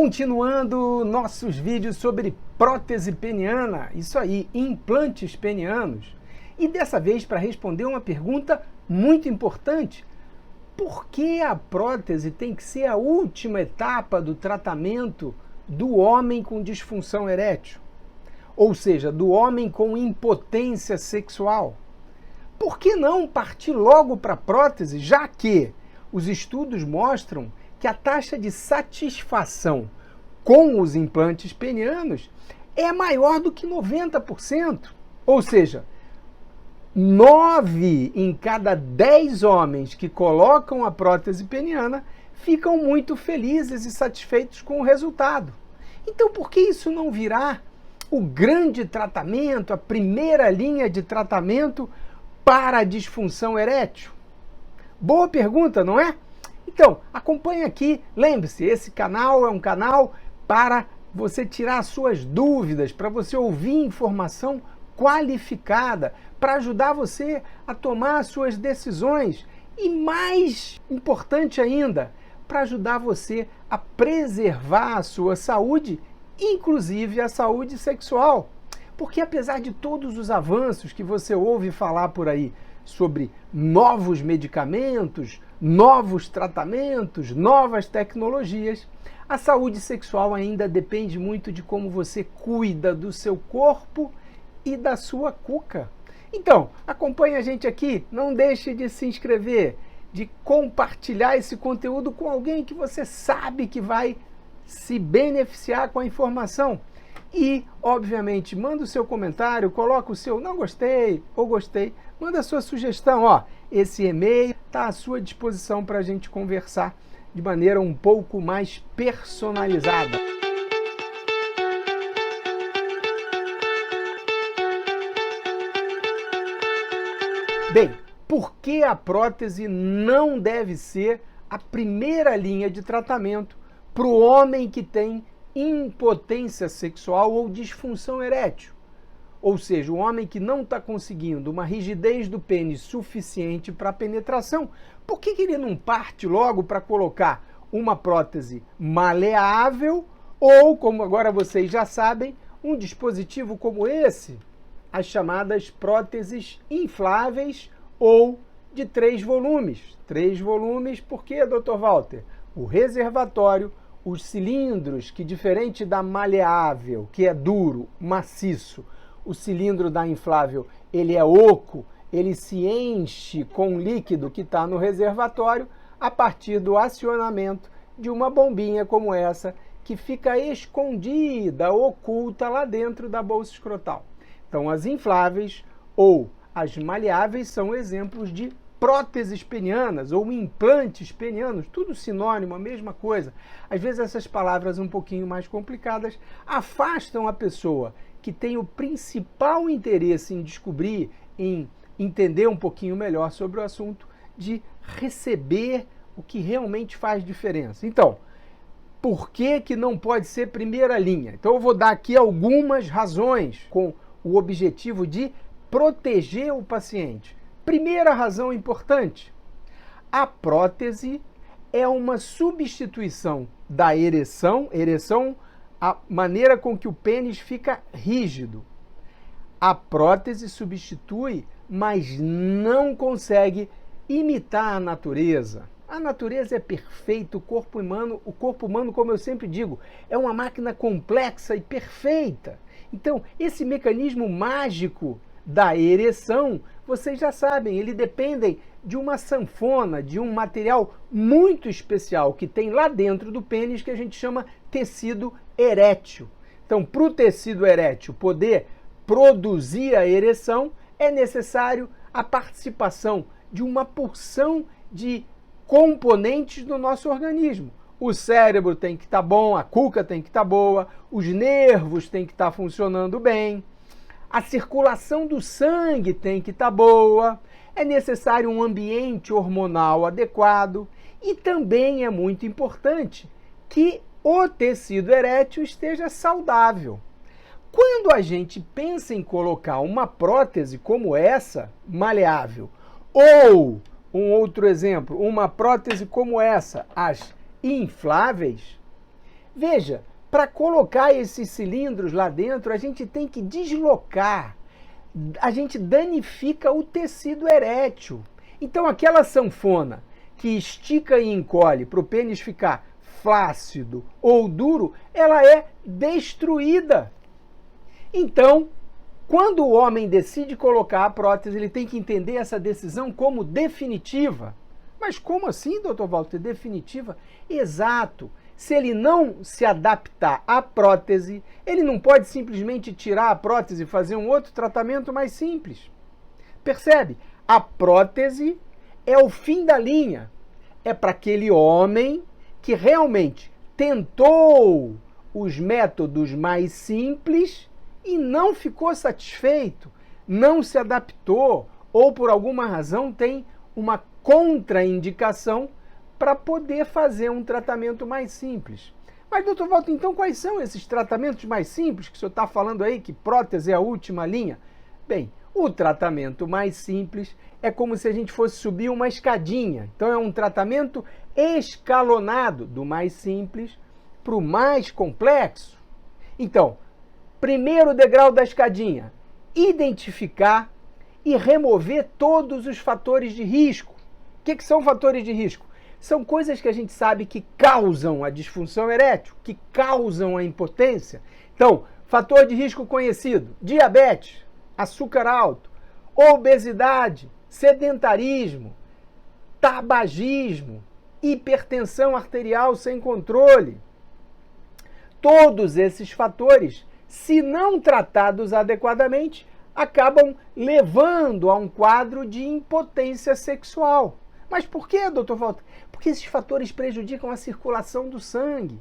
Continuando nossos vídeos sobre prótese peniana, isso aí, implantes penianos. E dessa vez para responder uma pergunta muito importante. Por que a prótese tem que ser a última etapa do tratamento do homem com disfunção erétil? Ou seja, do homem com impotência sexual? Por que não partir logo para a prótese, já que os estudos mostram que a taxa de satisfação com os implantes penianos é maior do que 90%. Ou seja, 9 em cada 10 homens que colocam a prótese peniana ficam muito felizes e satisfeitos com o resultado. Então, por que isso não virá o grande tratamento, a primeira linha de tratamento para a disfunção erétil? Boa pergunta, não é? Então, acompanhe aqui. Lembre-se, esse canal é um canal para você tirar as suas dúvidas, para você ouvir informação qualificada, para ajudar você a tomar as suas decisões e, mais importante ainda, para ajudar você a preservar a sua saúde, inclusive a saúde sexual. Porque apesar de todos os avanços que você ouve falar por aí sobre novos medicamentos, novos tratamentos, novas tecnologias, a saúde sexual ainda depende muito de como você cuida do seu corpo e da sua cuca. Então, acompanhe a gente aqui, não deixe de se inscrever, de compartilhar esse conteúdo com alguém que você sabe que vai se beneficiar com a informação. E, obviamente, manda o seu comentário, coloca o seu não gostei ou gostei, manda a sua sugestão. Ó, esse e-mail está à sua disposição para a gente conversar de maneira um pouco mais personalizada. Bem, por que a prótese não deve ser a primeira linha de tratamento para o homem que tem impotência sexual ou disfunção erétil? Ou seja, o homem que não está conseguindo uma rigidez do pênis suficiente para a penetração, por que ele não parte logo para colocar uma prótese maleável ou, como agora vocês já sabem, um dispositivo como esse, as chamadas próteses infláveis ou de 3 volumes. 3 volumes por quê, Dr. Walter? O reservatório, os cilindros, que diferente da maleável, que é duro, maciço, o cilindro da inflável, ele é oco, ele se enche com o líquido que está no reservatório a partir do acionamento de uma bombinha como essa, que fica escondida, oculta lá dentro da bolsa escrotal. Então, as infláveis ou as maleáveis são exemplos de próteses penianas ou implantes penianos, tudo sinônimo, a mesma coisa. Às vezes essas palavras um pouquinho mais complicadas afastam a pessoa que tem o principal interesse em descobrir, em entender um pouquinho melhor sobre o assunto, de receber o que realmente faz diferença. Então, por que não pode ser primeira linha? Então eu vou dar aqui algumas razões com o objetivo de proteger o paciente. Primeira razão importante: a prótese é uma substituição da ereção, a maneira com que o pênis fica rígido. A prótese substitui, mas não consegue imitar a natureza. A natureza é perfeita, o corpo humano, como eu sempre digo, é uma máquina complexa e perfeita. Então, esse mecanismo mágico da ereção, vocês já sabem, ele depende de uma sanfona, de um material muito especial que tem lá dentro do pênis, que a gente chama tecido erétil. Então, para o tecido erétil poder produzir a ereção, é necessário a participação de uma porção de componentes do nosso organismo. O cérebro tem que estar bom, a cuca tem que estar boa, os nervos têm que estar funcionando bem, a circulação do sangue tem que estar boa, é necessário um ambiente hormonal adequado e também é muito importante que o tecido erétil esteja saudável. Quando a gente pensa em colocar uma prótese como essa, maleável, ou um outro exemplo, uma prótese como essa, as infláveis, Veja, para colocar esses cilindros lá dentro, a gente tem que deslocar. A gente danifica o tecido erétil. Então, aquela sanfona que estica e encolhe para o pênis ficar flácido ou duro, ela é destruída. Então, quando o homem decide colocar a prótese, ele tem que entender essa decisão como definitiva. Mas como assim, Dr. Walter, definitiva? Exato. Se ele não se adaptar à prótese, ele não pode simplesmente tirar a prótese e fazer um outro tratamento mais simples. Percebe? A prótese é o fim da linha. É para aquele homem que realmente tentou os métodos mais simples e não ficou satisfeito, não se adaptou ou por alguma razão tem uma contraindicação para poder fazer um tratamento mais simples. Mas, doutor Walter, então quais são esses tratamentos mais simples que o senhor está falando aí, que prótese é a última linha? Bem, o tratamento mais simples é como se a gente fosse subir uma escadinha. Então é um tratamento escalonado, do mais simples para o mais complexo. Então, primeiro degrau da escadinha, identificar e remover todos os fatores de risco. O que são fatores de risco? São coisas que a gente sabe que causam a disfunção erétil, que causam a impotência. Então, fator de risco conhecido: diabetes, açúcar alto, obesidade, sedentarismo, tabagismo, hipertensão arterial sem controle. Todos esses fatores, se não tratados adequadamente, acabam levando a um quadro de impotência sexual. Mas por que, doutor Walter? Porque esses fatores prejudicam a circulação do sangue.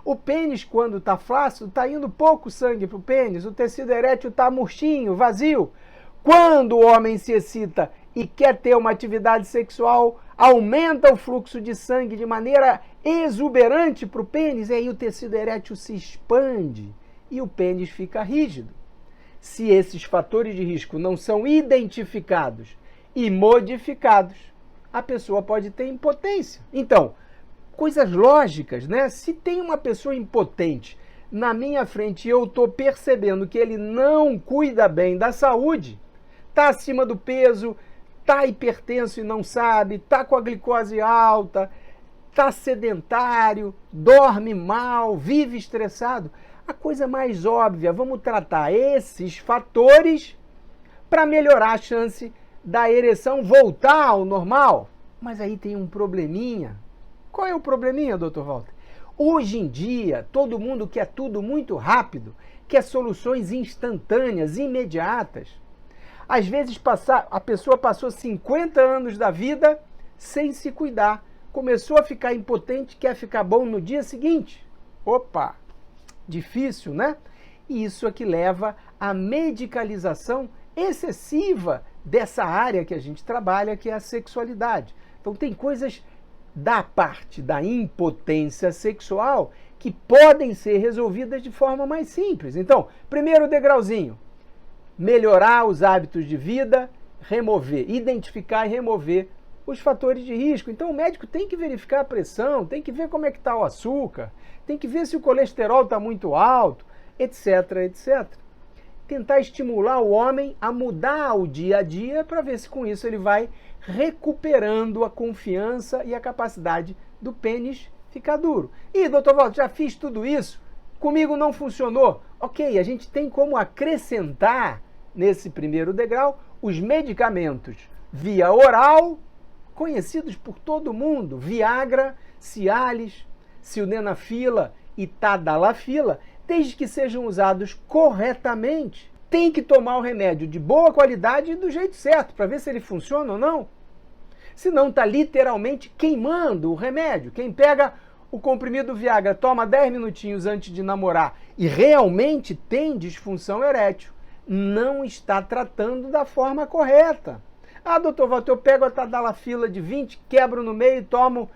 O pênis, quando está flácido, está indo pouco sangue para o pênis, o tecido erétil está murchinho, vazio. Quando o homem se excita e quer ter uma atividade sexual, aumenta o fluxo de sangue de maneira exuberante para o pênis, e aí o tecido erétil se expande e o pênis fica rígido. Se esses fatores de risco não são identificados e modificados, a pessoa pode ter impotência. Então, coisas lógicas, né? Se tem uma pessoa impotente na minha frente e eu estou percebendo que ele não cuida bem da saúde, está acima do peso, está hipertenso e não sabe, está com a glicose alta, está sedentário, dorme mal, vive estressado, a coisa mais óbvia, vamos tratar esses fatores para melhorar a chance da ereção voltar ao normal. Mas aí tem um probleminha. Qual é o probleminha, doutor Walter? Hoje em dia, todo mundo quer tudo muito rápido, quer soluções instantâneas, imediatas. Às vezes a pessoa passou 50 anos da vida sem se cuidar, começou a ficar impotente, quer ficar bom no dia seguinte. Opa, difícil, né? E isso é que leva à medicalização excessiva dessa área que a gente trabalha, que é a sexualidade. Então tem coisas da parte da impotência sexual que podem ser resolvidas de forma mais simples. Então, primeiro degrauzinho, melhorar os hábitos de vida, identificar e remover os fatores de risco. Então o médico tem que verificar a pressão, tem que ver como é que está o açúcar, tem que ver se o colesterol está muito alto, etc, etc. Tentar estimular o homem a mudar o dia a dia para ver se com isso ele vai recuperando a confiança e a capacidade do pênis ficar duro. E, doutor Walter, já fiz tudo isso, comigo não funcionou. Ok, a gente tem como acrescentar nesse primeiro degrau os medicamentos via oral, conhecidos por todo mundo, Viagra, Cialis, Sildenafila e Tadalafila, desde que sejam usados corretamente. Tem que tomar o remédio de boa qualidade e do jeito certo, para ver se ele funciona ou não. Senão está literalmente queimando o remédio. Quem pega o comprimido Viagra, toma 10 minutinhos antes de namorar e realmente tem disfunção erétil, não está tratando da forma correta. Ah, doutor Walter, eu pego a Tadalafila de 20, quebro no meio e tomo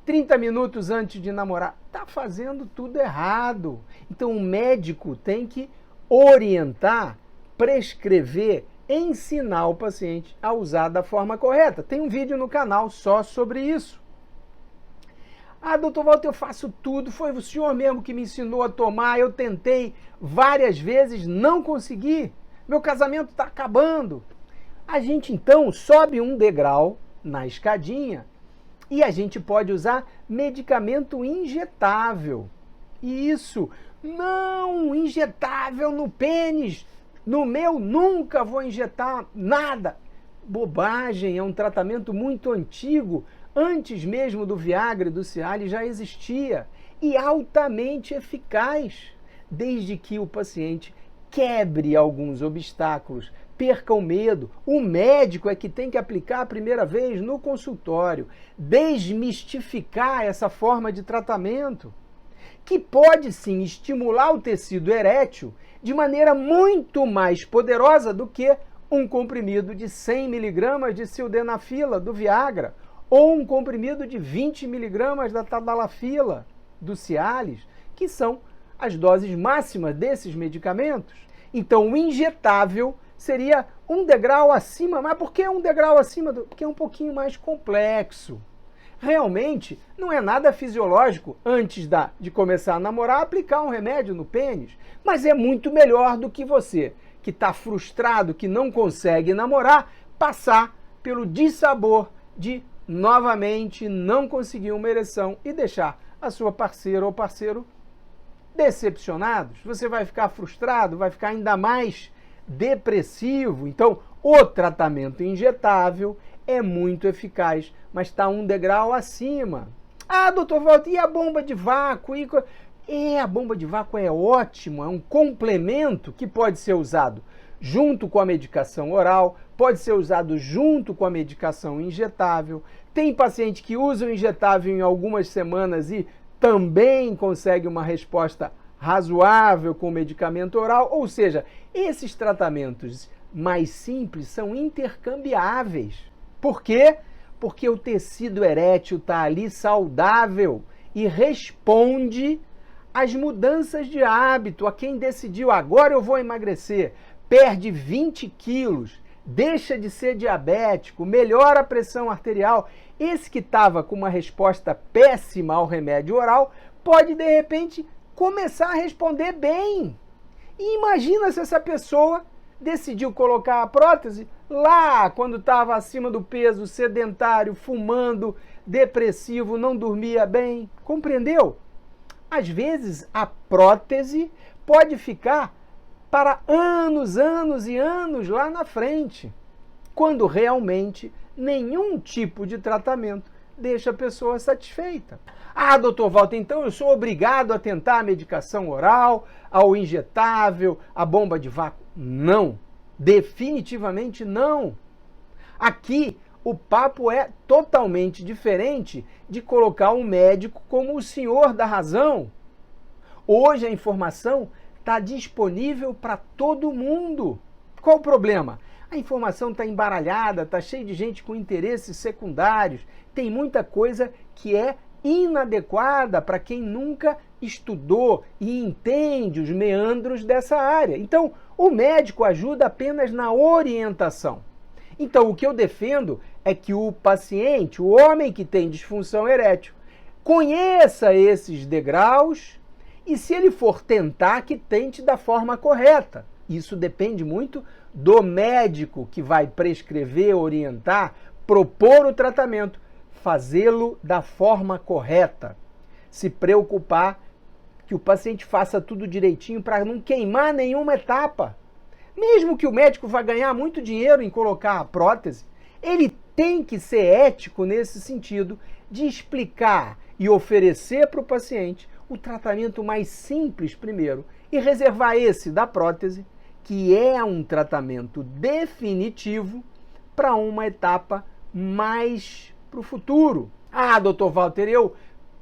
30 minutos antes de namorar. Está fazendo tudo errado. Então o médico tem que orientar, prescrever, ensinar o paciente a usar da forma correta. Tem um vídeo no canal só sobre isso. Ah, doutor Walter, eu faço tudo, foi o senhor mesmo que me ensinou a tomar, eu tentei várias vezes, não consegui, meu casamento está acabando. A gente então sobe um degrau na escadinha e a gente pode usar medicamento injetável. Isso, não, injetável no pênis, no meu nunca vou injetar nada. Bobagem, é um tratamento muito antigo, antes mesmo do Viagra e do Cialis já existia e altamente eficaz, desde que o paciente quebre alguns obstáculos, perca o medo. O médico é que tem que aplicar a primeira vez no consultório, desmistificar essa forma de tratamento, que pode sim estimular o tecido erétil de maneira muito mais poderosa do que um comprimido de 100 miligramas de sildenafila, do Viagra, ou um comprimido de 20 miligramas da tadalafila, do Cialis, que são as doses máximas desses medicamentos. Então, o injetável seria um degrau acima, mas por que um degrau acima? Porque é um pouquinho mais complexo. Realmente, não é nada fisiológico, antes de começar a namorar, aplicar um remédio no pênis. Mas é muito melhor do que você, que está frustrado, que não consegue namorar, passar pelo dissabor de novamente não conseguir uma ereção e deixar a sua parceira ou parceiro decepcionados. Você vai ficar frustrado, vai ficar ainda mais depressivo. Então, o tratamento injetável é muito eficaz, mas está um degrau acima. Ah, doutor Walter, e a bomba de vácuo? A bomba de vácuo é ótimo, é um complemento que pode ser usado junto com a medicação oral, pode ser usado junto com a medicação injetável. Tem paciente que usa o injetável em algumas semanas e também consegue uma resposta razoável com o medicamento oral. Ou seja, esses tratamentos mais simples são intercambiáveis. Por quê? Porque o tecido erétil está ali saudável e responde às mudanças de hábito. A quem decidiu, agora eu vou emagrecer, perde 20 quilos, deixa de ser diabético, melhora a pressão arterial. Esse que estava com uma resposta péssima ao remédio oral pode, de repente, começar a responder bem. E imagina se essa pessoa decidiu colocar a prótese lá quando estava acima do peso, sedentário, fumando, depressivo, não dormia bem. Compreendeu? Às vezes, a prótese pode ficar para anos, anos e anos lá na frente, quando realmente nenhum tipo de tratamento deixa a pessoa satisfeita. Ah, doutor Walter, então eu sou obrigado a tentar a medicação oral, ao injetável, a bomba de vácuo? Não, definitivamente não. Aqui o papo é totalmente diferente de colocar um médico como o senhor da razão. Hoje a informação está disponível para todo mundo. Qual o problema? A informação está embaralhada, está cheia de gente com interesses secundários, tem muita coisa que é inadequada para quem nunca estudou e entende os meandros dessa área. Então, o médico ajuda apenas na orientação. Então, o que eu defendo é que o paciente, o homem que tem disfunção erétil, conheça esses degraus e, se ele for tentar, que tente da forma correta. Isso depende muito do médico que vai prescrever, orientar, propor o tratamento, fazê-lo da forma correta. Se preocupar que o paciente faça tudo direitinho para não queimar nenhuma etapa. Mesmo que o médico vá ganhar muito dinheiro em colocar a prótese, ele tem que ser ético nesse sentido de explicar e oferecer para o paciente o tratamento mais simples primeiro e reservar esse da prótese, que é um tratamento definitivo, para uma etapa mais para o futuro. Ah, doutor Walter, eu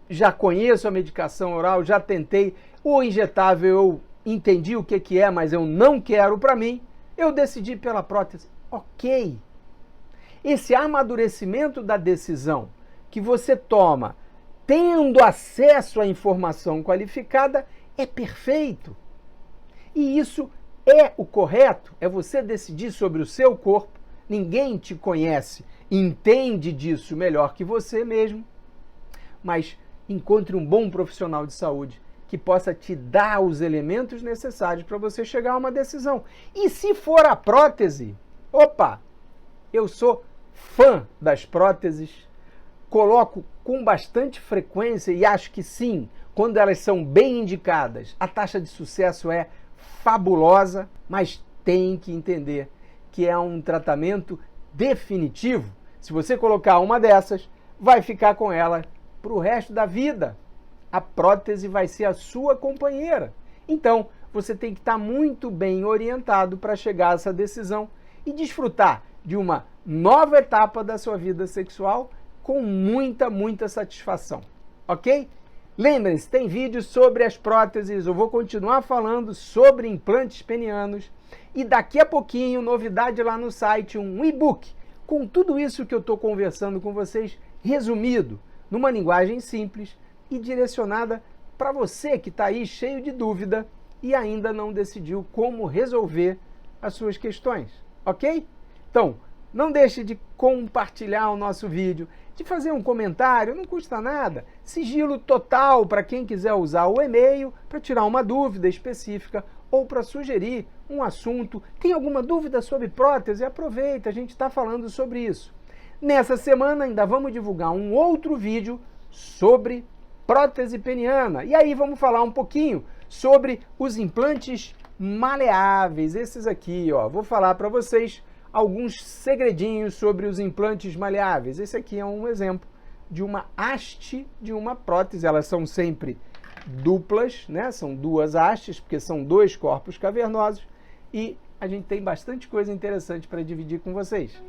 já conheço a medicação oral, já tentei, o injetável eu entendi o que é, mas eu não quero para mim, eu decidi pela prótese. Ok. Esse amadurecimento da decisão que você toma tendo acesso à informação qualificada é perfeito. E isso é o correto, é você decidir sobre o seu corpo. Ninguém te conhece, entende disso melhor que você mesmo. Mas encontre um bom profissional de saúde que possa te dar os elementos necessários para você chegar a uma decisão. E se for a prótese, opa, eu sou fã das próteses, coloco com bastante frequência e acho que sim, quando elas são bem indicadas, a taxa de sucesso é fabulosa, mas tem que entender que é um tratamento definitivo. Se você colocar uma dessas, vai ficar com ela para o resto da vida. A prótese vai ser a sua companheira. Então, você tem que estar muito bem orientado para chegar a essa decisão e desfrutar de uma nova etapa da sua vida sexual com muita satisfação, ok? Lembrem-se, tem vídeos sobre as próteses, eu vou continuar falando sobre implantes penianos e daqui a pouquinho, novidade lá no site, um e-book com tudo isso que eu estou conversando com vocês, resumido, numa linguagem simples e direcionada para você que está aí cheio de dúvida e ainda não decidiu como resolver as suas questões, ok? Então, não deixe de compartilhar o nosso vídeo, de fazer um comentário, não custa nada. Sigilo total para quem quiser usar o e-mail para tirar uma dúvida específica ou para sugerir um assunto. Tem alguma dúvida sobre prótese? Aproveita, a gente está falando sobre isso. Nessa semana ainda vamos divulgar um outro vídeo sobre prótese peniana. E aí vamos falar um pouquinho sobre os implantes maleáveis. Esses aqui, ó, vou falar para vocês alguns segredinhos sobre os implantes maleáveis. Esse aqui é um exemplo de uma haste de uma prótese. Elas são sempre duplas, né? São duas hastes, porque são dois corpos cavernosos. E a gente tem bastante coisa interessante para dividir com vocês.